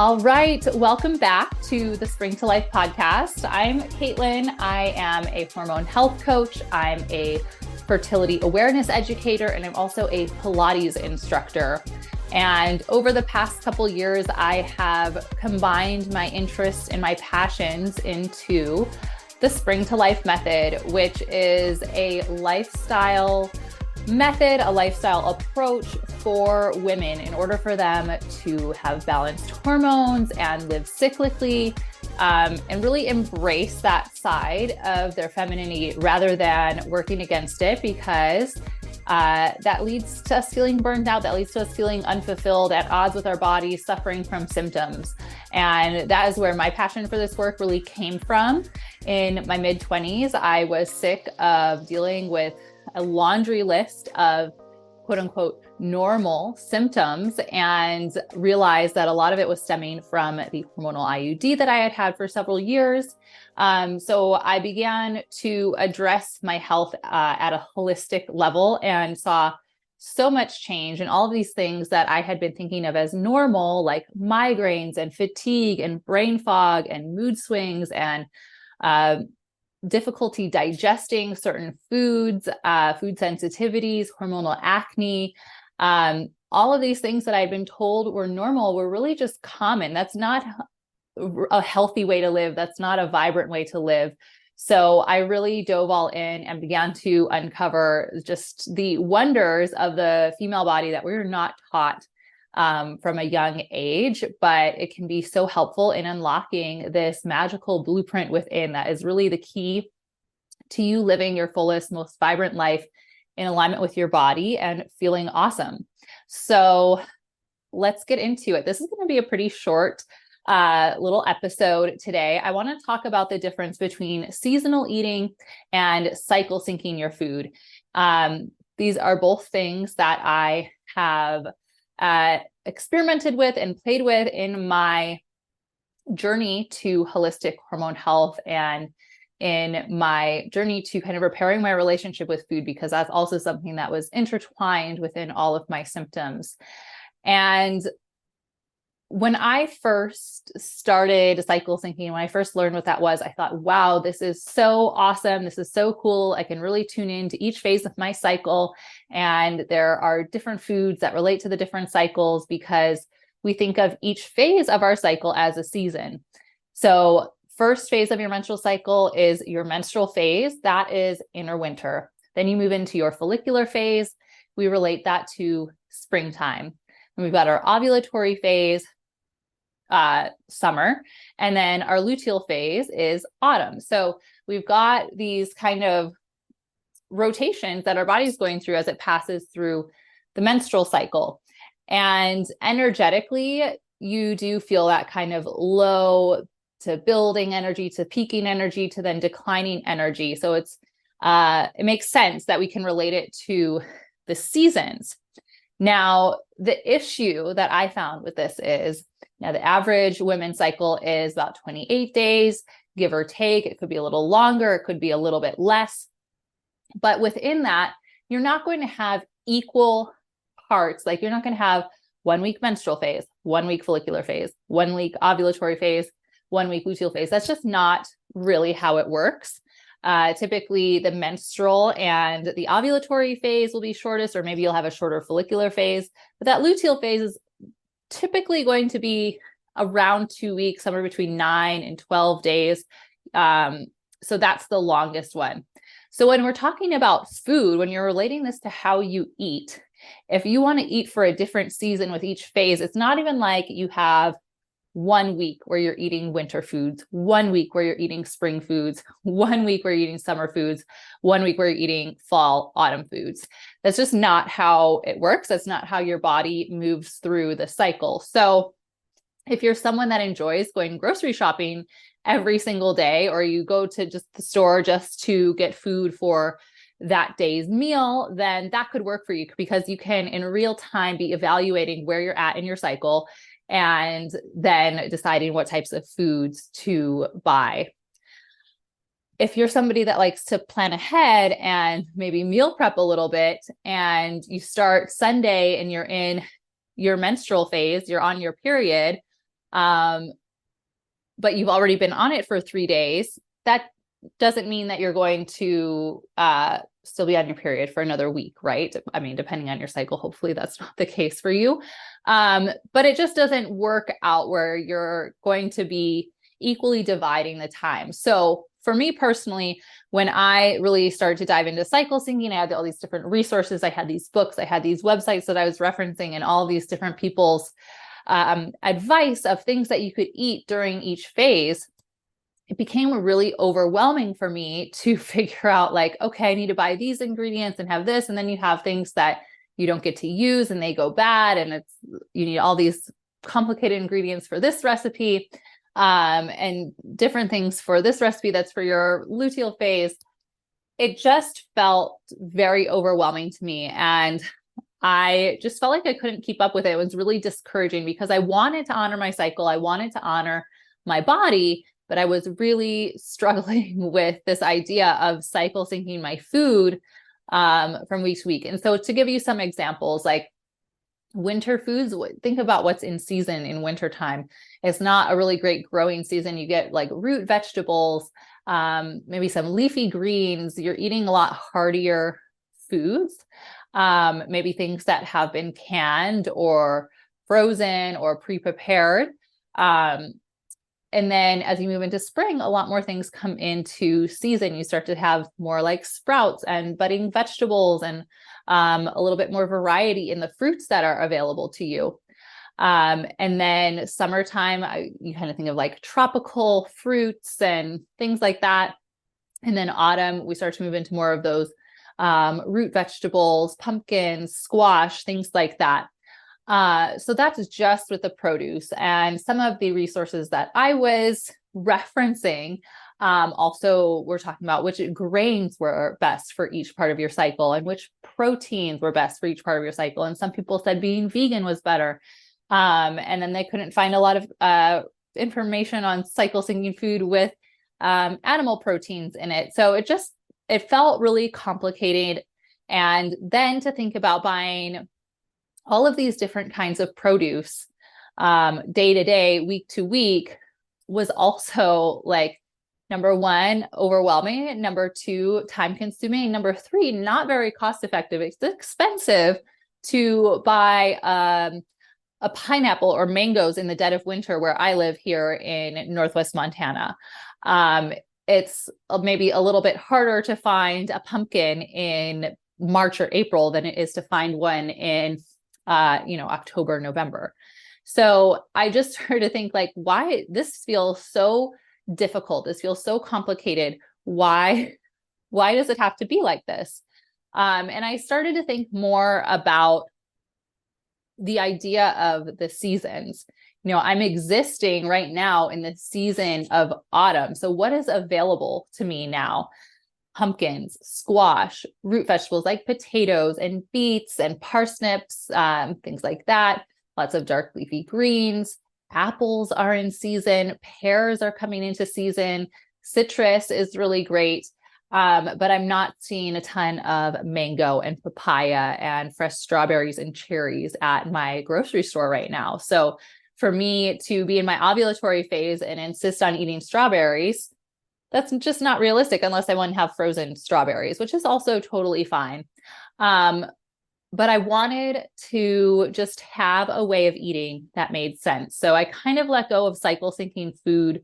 All right, welcome back to the Spring to Life podcast. I'm Caitlin. I am a hormone health coach. I'm a fertility awareness educator, and I'm also a Pilates instructor. And over the past couple years, I have combined my interests and my passions into the Spring to Life method, which is a lifestyle method, a lifestyle approach for women in order for them to have balanced hormones and live cyclically, and really embrace that side of their femininity rather than working against it, because that leads to us feeling burned out, that leads to us feeling unfulfilled, at odds with our bodies, suffering from symptoms. And that is where my passion for this work really came from. In my mid-20s, I was sick of dealing with a laundry list of quote unquote normal symptoms, and realized that a lot of it was stemming from the hormonal IUD that I had had for several years. So I began to address my health at a holistic level, and saw so much change in all of these things that I had been thinking of as normal, like migraines and fatigue and brain fog and mood swings and difficulty digesting certain foods, food sensitivities, hormonal acne. All of these things that I'd been told were normal were really just common. That's not a healthy way to live. That's not a vibrant way to live. So I really dove all in and began to uncover just the wonders of the female body that we're not taught from a young age, but it can be so helpful in unlocking this magical blueprint within that is really the key to you living your fullest, most vibrant life in alignment with your body and feeling awesome. So let's get into it. This is going to be a pretty short little episode today. I want to talk about the difference between seasonal eating and cycle syncing your food. These are both things that I have experimented with and played with in my journey to holistic hormone health, and in my journey to kind of repairing my relationship with food, because that's also something that was intertwined within all of my symptoms. And when I first started cycle syncing, when I first learned what that was, I thought, wow, this is so awesome. This is so cool. I can really tune into each phase of my cycle. And there are different foods that relate to the different cycles, because we think of each phase of our cycle as a season. So first phase of your menstrual cycle is your menstrual phase. That is inner winter. Then you move into your follicular phase. We relate that to springtime. And we've got our ovulatory phase, summer, and then our luteal phase is autumn. So we've got these kind of rotations that our body's going through as it passes through the menstrual cycle. And energetically, you do feel that kind of low to building energy, to peaking energy, to then declining energy. So it makes sense that we can relate it to the seasons. Now, the issue that I found with this is, now the average women's cycle is about 28 days, give or take. It could be a little longer, it could be a little bit less. But within that, you're not going to have equal parts. Like, you're not going to have 1 week menstrual phase, 1 week follicular phase, 1 week ovulatory phase, 1 week luteal phase. That's just not really how it works. Typically the menstrual and the ovulatory phase will be shortest, or maybe you'll have a shorter follicular phase, but that luteal phase is typically going to be around 2 weeks, somewhere between 9 and 12 days. So that's the longest one. So when we're talking about food, when you're relating this to how you eat, if you want to eat for a different season with each phase, it's not even like you have 1 week where you're eating winter foods, 1 week where you're eating spring foods, 1 week where you're eating summer foods, 1 week where you're eating fall, autumn foods. That's just not how it works. That's not how your body moves through the cycle. So if you're someone that enjoys going grocery shopping every single day, or you go to just the store just to get food for that day's meal, then that could work for you, because you can in real time be evaluating where you're at in your cycle and then deciding what types of foods to buy. If you're somebody that likes to plan ahead and maybe meal prep a little bit, and you start Sunday and you're in your menstrual phase, you're on your period, but you've already been on it for 3 days, that doesn't mean that you're going to still be on your period for another week, right? I mean, depending on your cycle, hopefully that's not the case for you. But it just doesn't work out where you're going to be equally dividing the time. So for me personally, when I really started to dive into cycle syncing, I had all these different resources. I had these books, I had these websites that I was referencing, and all these different people's advice of things that you could eat during each phase. It became really overwhelming for me to figure out, like, okay, I need to buy these ingredients and have this. And then you have things that you don't get to use and they go bad. And you need all these complicated ingredients for this recipe, and different things for this recipe that's for your luteal phase. It just felt very overwhelming to me. And I just felt like I couldn't keep up with it. It was really discouraging because I wanted to honor my cycle. I wanted to honor my body, but I was really struggling with this idea of cycle syncing my food from week to week. And so to give you some examples, like winter foods, think about what's in season in wintertime. It's not a really great growing season. You get like root vegetables, maybe some leafy greens. You're eating a lot heartier foods, maybe things that have been canned or frozen or pre-prepared. And then as you move into spring, a lot more things come into season. You start to have more like sprouts and budding vegetables, and a little bit more variety in the fruits that are available to you. And then summertime, you kind of think of like tropical fruits and things like that. And then autumn, we start to move into more of those root vegetables, pumpkins, squash, things like that. So that's just with the produce. And some of the resources that I was referencing, also we're talking about which grains were best for each part of your cycle and which proteins were best for each part of your cycle. And some people said being vegan was better. And then they couldn't find a lot of information on cycle syncing food with animal proteins in it. So it felt really complicated. And then to think about buying all of these different kinds of produce day to day, week to week, was also like, number one, overwhelming. Number two, time consuming. Number three, not very cost effective. It's expensive to buy a pineapple or mangoes in the dead of winter where I live here in Northwest Montana. It's maybe a little bit harder to find a pumpkin in March or April than it is to find one in October, November. So I just started to think, like, why this feels so difficult? This feels so complicated. Why does it have to be like this? And I started to think more about the idea of the seasons. I'm existing right now in the season of autumn. So what is available to me now? Pumpkins, squash, root vegetables like potatoes and beets and parsnips, things like that. Lots of dark leafy greens. Apples are in season. Pears are coming into season. Citrus is really great. But I'm not seeing a ton of mango and papaya and fresh strawberries and cherries at my grocery store right now. So for me to be in my ovulatory phase and insist on eating strawberries, that's just not realistic unless I want to have frozen strawberries, which is also totally fine. But I wanted to just have a way of eating that made sense. So I kind of let go of cycle syncing food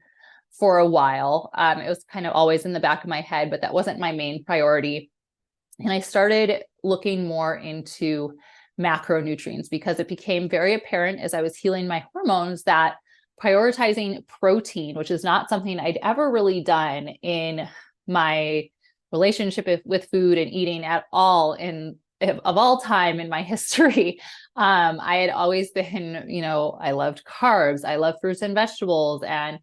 for a while. It was kind of always in the back of my head, but that wasn't my main priority. And I started looking more into macronutrients because it became very apparent as I was healing my hormones that prioritizing protein, which is not something I'd ever really done in my relationship with food and eating at all of all time in my history. I had always been, I loved carbs, I love fruits and vegetables. And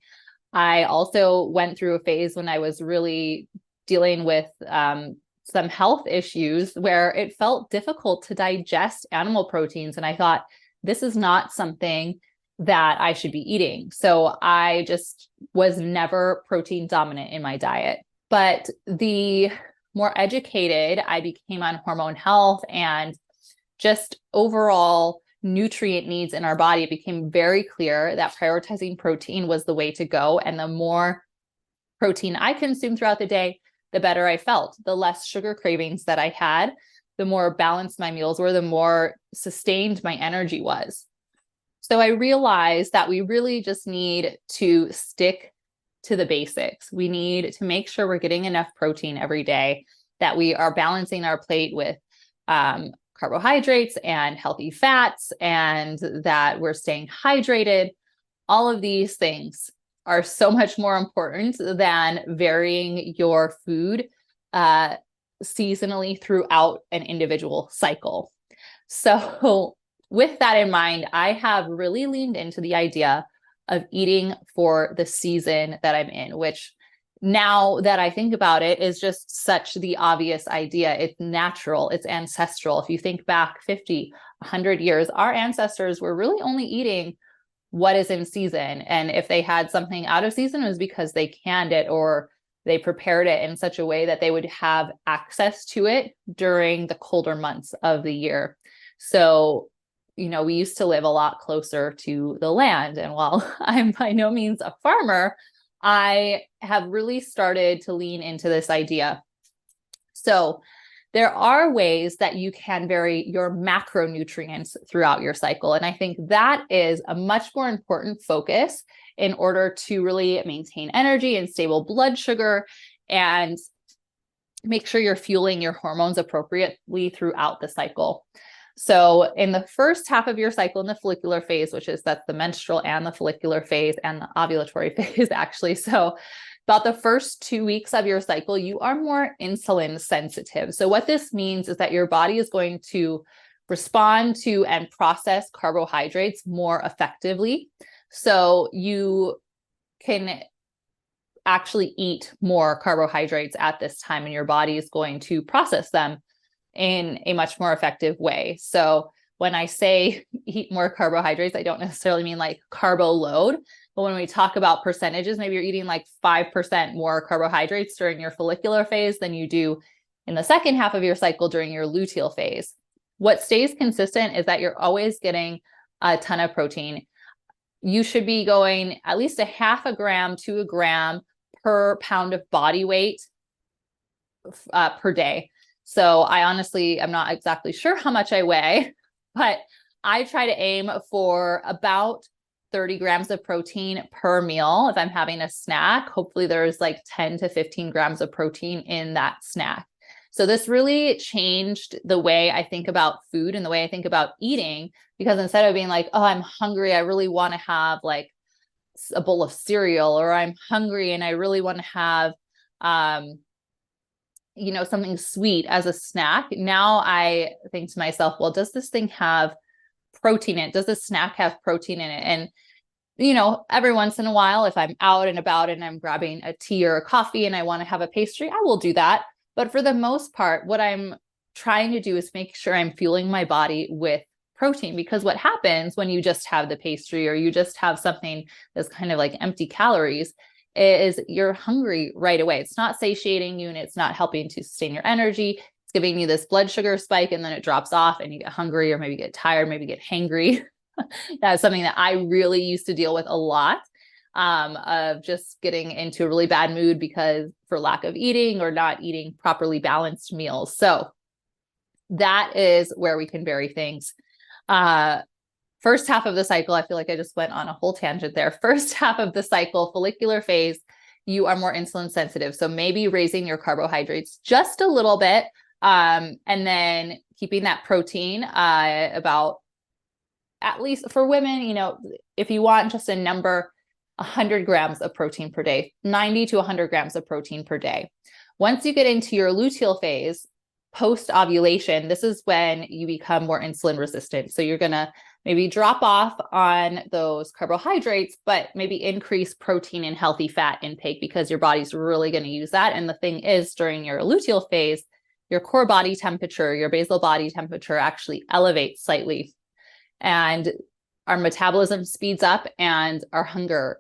I also went through a phase when I was really dealing with some health issues where it felt difficult to digest animal proteins. And I thought, this is not something that I should be eating. So I just was never protein dominant in my diet. But the more educated I became on hormone health and just overall nutrient needs in our body, it became very clear that prioritizing protein was the way to go. And the more protein I consumed throughout the day, the better I felt. The less sugar cravings that I had, the more balanced my meals were, the more sustained my energy was. So I realized that we really just need to stick to the basics. We need to make sure we're getting enough protein every day, that we are balancing our plate with carbohydrates and healthy fats, and that we're staying hydrated. All of these things are so much more important than varying your food seasonally throughout an individual cycle. So with that in mind, I have really leaned into the idea of eating for the season that I'm in, which now that I think about it is just such the obvious idea. It's natural, it's ancestral. If you think back 50, 100 years, our ancestors were really only eating what is in season. And if they had something out of season, it was because they canned it or they prepared it in such a way that they would have access to it during the colder months of the year. So, we used to live a lot closer to the land. And while I'm by no means a farmer, I have really started to lean into this idea. So there are ways that you can vary your macronutrients throughout your cycle. And I think that is a much more important focus in order to really maintain energy and stable blood sugar and make sure you're fueling your hormones appropriately throughout the cycle. So in the first half of your cycle, in the follicular phase, that's the menstrual and the follicular phase and the ovulatory phase, actually. So about the first 2 weeks of your cycle, you are more insulin sensitive. So what this means is that your body is going to respond to and process carbohydrates more effectively. So you can actually eat more carbohydrates at this time, and your body is going to process them in a much more effective way. So when I say eat more carbohydrates, I don't necessarily mean like carbo load, but when we talk about percentages, maybe you're eating like 5% more carbohydrates during your follicular phase than you do in the second half of your cycle during your luteal phase. What stays consistent is that you're always getting a ton of protein. You should be going at least a half a gram to a gram per pound of body weight per day. So I honestly, I'm not exactly sure how much I weigh, but I try to aim for about 30 grams of protein per meal. If I'm having a snack, hopefully there's like 10 to 15 grams of protein in that snack. So this really changed the way I think about food and the way I think about eating, because instead of being like, oh, I'm hungry, I really want to have like a bowl of cereal, or I'm hungry and I really want to have, something sweet as a snack. Now I think to myself, well, does this thing have protein in it? Does this snack have protein in it? And, every once in a while, if I'm out and about and I'm grabbing a tea or a coffee and I want to have a pastry, I will do that. But for the most part, what I'm trying to do is make sure I'm fueling my body with protein, because what happens when you just have the pastry or you just have something that's kind of like empty calories is you're hungry right away. It's not satiating you and it's not helping to sustain your energy. It's giving you this blood sugar spike and then it drops off and you get hungry or maybe get tired, maybe get hangry. That's something that I really used to deal with a lot, of just getting into a really bad mood because for lack of eating or not eating properly balanced meals. So that is where we can vary things. First half of the cycle, I feel like I just went on a whole tangent there. First half of the cycle, follicular phase, you are more insulin sensitive. So maybe raising your carbohydrates just a little bit, and then keeping that protein about, at least for women, if you want just a number, 100 grams of protein per day, 90 to 100 grams of protein per day. Once you get into your luteal phase, post ovulation, this is when you become more insulin resistant. So you're going to maybe drop off on those carbohydrates, but maybe increase protein and healthy fat intake because your body's really going to use that. And the thing is, during your luteal phase, your core body temperature, your basal body temperature actually elevates slightly. And our metabolism speeds up and our hunger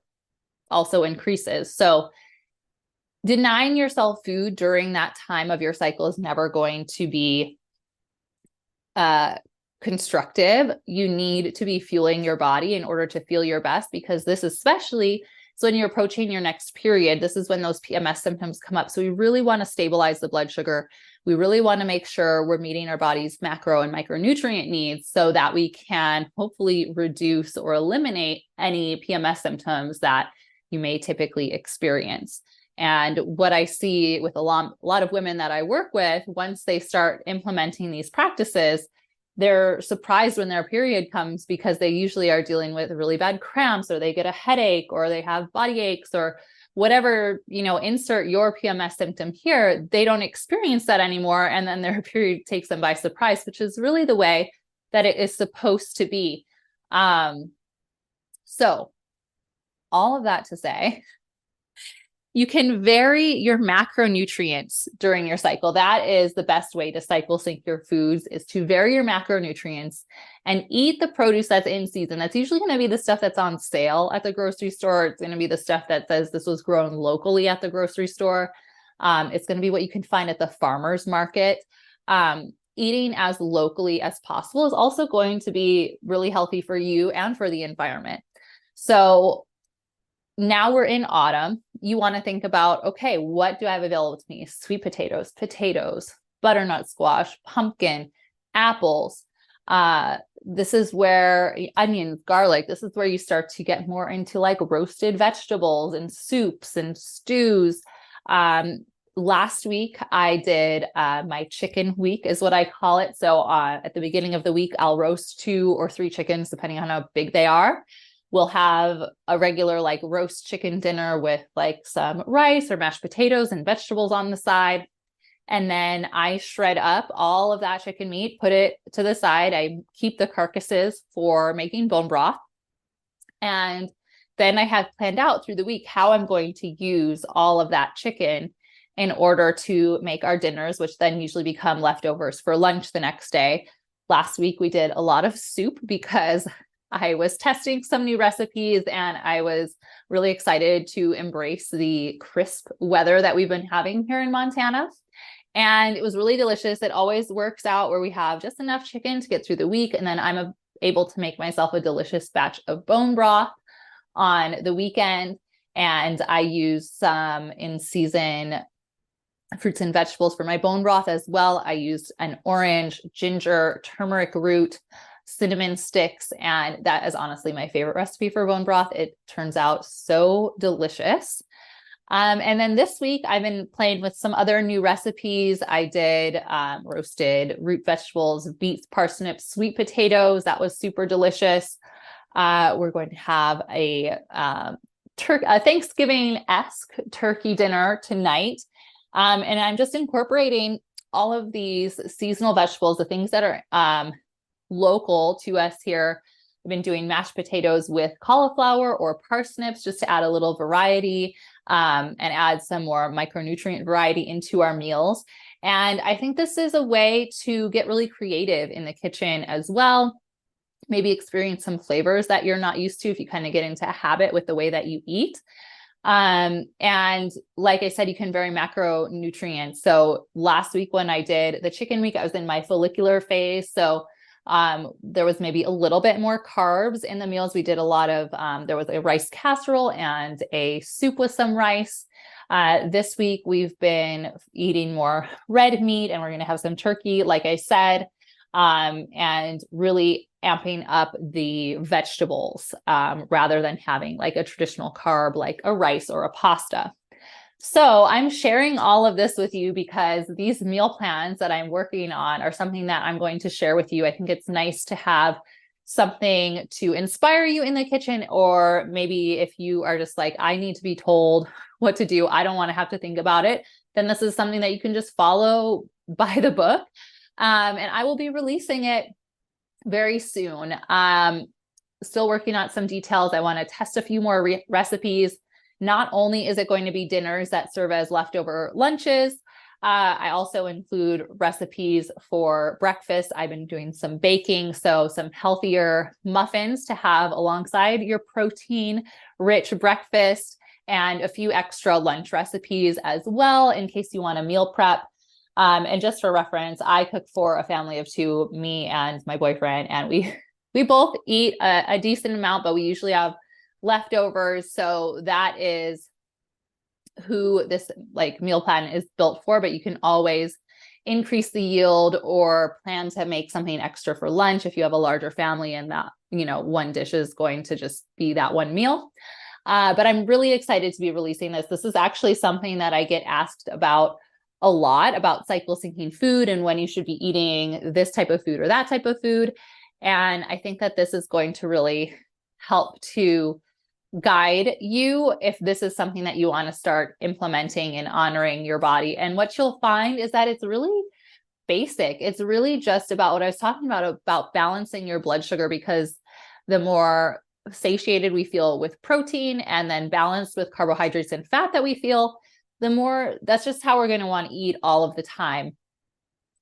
also increases. So denying yourself food during that time of your cycle is never going to be constructive. You need to be fueling your body in order to feel your best, because this especially so when you're approaching your next period, this is when those PMS symptoms come up. So we really want to stabilize the blood sugar. We really want to make sure we're meeting our body's macro and micronutrient needs so that we can hopefully reduce or eliminate any PMS symptoms that you may typically experience. And what I see with a lot of women that I work with, once they start implementing these practices, they're surprised when their period comes, because they usually are dealing with really bad cramps, or they get a headache, or they have body aches, or whatever, insert your PMS symptom here. They don't experience that anymore. And then their period takes them by surprise, which is really the way that it is supposed to be. So all of that to say, you can vary your macronutrients during your cycle. That is the best way to cycle sync your foods, is to vary your macronutrients and eat the produce that's in season. That's usually going to be the stuff that's on sale at the grocery store. It's going to be the stuff that says this was grown locally at the grocery store. It's going to be what you can find at the farmer's market. Eating as locally as possible is also going to be really healthy for you and for the environment. So now we're in autumn. You want to think about, okay, what do I have available to me? Sweet potatoes, butternut squash, pumpkin, apples. This is where onions, garlic, this is where you start to get more into like roasted vegetables and soups and stews. Last week I did my chicken week is what I call it. So at the beginning of the week, I'll roast 2 or 3 chickens, depending on how big they are. We'll have a regular like roast chicken dinner with like some rice or mashed potatoes and vegetables on the side. And then I shred up all of that chicken meat, put it to the side. I keep the carcasses for making bone broth. And then I have planned out through the week how I'm going to use all of that chicken in order to make our dinners, which then usually become leftovers for lunch the next day. Last week, we did a lot of soup because I was testing some new recipes and I was really excited to embrace the crisp weather that we've been having here in Montana. And it was really delicious. It always works out where we have just enough chicken to get through the week. And then I'm able to make myself a delicious batch of bone broth on the weekend. And I use some in season fruits and vegetables for my bone broth as well. I used an orange, ginger, turmeric root, cinnamon sticks, and that is honestly my favorite recipe for bone broth. It turns out so delicious. And then this week I've been playing with some other new recipes. I did roasted root vegetables, beets, parsnips, sweet potatoes. That was super delicious. We're going to have a Thanksgiving-esque turkey dinner tonight. And I'm just incorporating all of these seasonal vegetables, the things that are local to us here. I've been doing mashed potatoes with cauliflower or parsnips just to add a little variety and add some more micronutrient variety into our meals. And I think this is a way to get really creative in the kitchen as well. Maybe experience some flavors that you're not used to if you kind of get into a habit with the way that you eat. And like I said, you can vary macronutrients. So last week when I did the chicken week, I was in my follicular phase. So there was maybe a little bit more carbs in the meals. We did a lot of, there was a rice casserole and a soup with some rice. This week we've been eating more red meat and we're going to have some turkey, like I said, and really amping up the vegetables, rather than having like a traditional carb, like a rice or a pasta. So I'm sharing all of this with you because these meal plans that I'm working on are something that I'm going to share with you. I think it's nice to have something to inspire you in the kitchen, or maybe if you are just like, I need to be told what to do, I don't want to have to think about it, then this is something that you can just follow by the book. And I will be releasing it very soon. Still working on some details. I want to test a few more recipes. Not only is it going to be dinners that serve as leftover lunches, I also include recipes for breakfast. I've been doing some baking, so some healthier muffins to have alongside your protein-rich breakfast, and a few extra lunch recipes as well in case you want to meal prep. And just for reference, I cook for a family of two, me and my boyfriend, and we both eat a decent amount, but we usually have leftovers. So that is who this like meal plan is built for, but you can always increase the yield or plan to make something extra for lunch if you have a larger family and that, one dish is going to just be that one meal. But I'm really excited to be releasing this. This is actually something that I get asked about a lot, about cycle syncing food and when you should be eating this type of food or that type of food. And I think that this is going to really help to guide you if this is something that you want to start implementing and honoring your body. And what you'll find is that it's really basic. It's really just about what I was talking about balancing your blood sugar, because the more satiated we feel with protein and then balanced with carbohydrates and fat that we feel, the more, that's just how we're going to want to eat all of the time.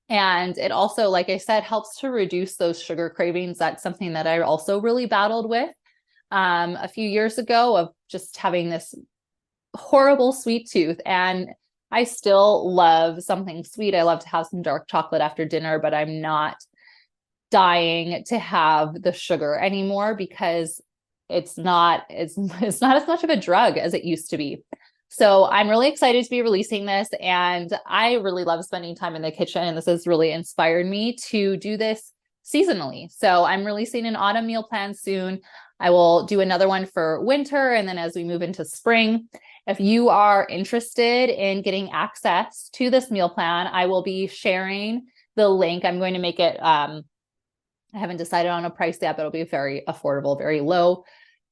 And it also, like I said, helps to reduce those sugar cravings. That's something that I also really battled with a few years ago, of just having this horrible sweet tooth. And I still love something sweet. I love to have some dark chocolate after dinner, but I'm not dying to have the sugar anymore, because it's not as much of a drug as it used to be. So I'm really excited to be releasing this, and I really love spending time in the kitchen, and this has really inspired me to do this seasonally. So I'm releasing an autumn meal plan soon. I will do another one for winter, and then as we move into spring. If you are interested in getting access to this meal plan, I will be sharing the link. I'm going to make it, I haven't decided on a price yet, but it'll be very affordable, very low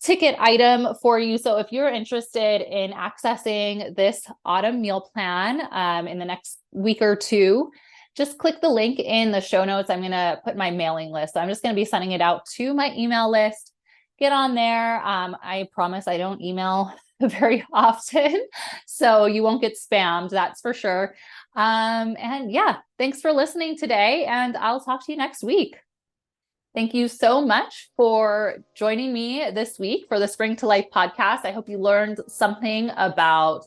ticket item for you. So if you're interested in accessing this autumn meal plan in the next week or two, just click the link in the show notes. I'm going to put my mailing list. So I'm just going to be sending it out to my email list. Get on there. I promise I don't email very often, so you won't get spammed, that's for sure. And yeah, thanks for listening today, and I'll talk to you next week. Thank you so much for joining me this week for the Spring to Life podcast. I hope you learned something about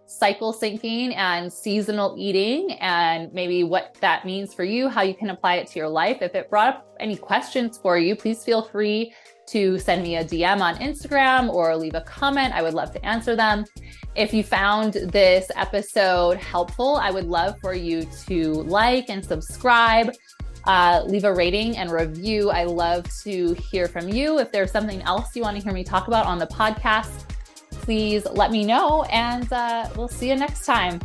cycle syncing and seasonal eating, and maybe what that means for you, how you can apply it to your life. If it brought up any questions for you, please feel free to send me a DM on Instagram or leave a comment. I would love to answer them. If you found this episode helpful, I would love for you to like and subscribe. Leave a rating and review. I love to hear from you. If there's something else you want to hear me talk about on the podcast, please let me know, and we'll see you next time.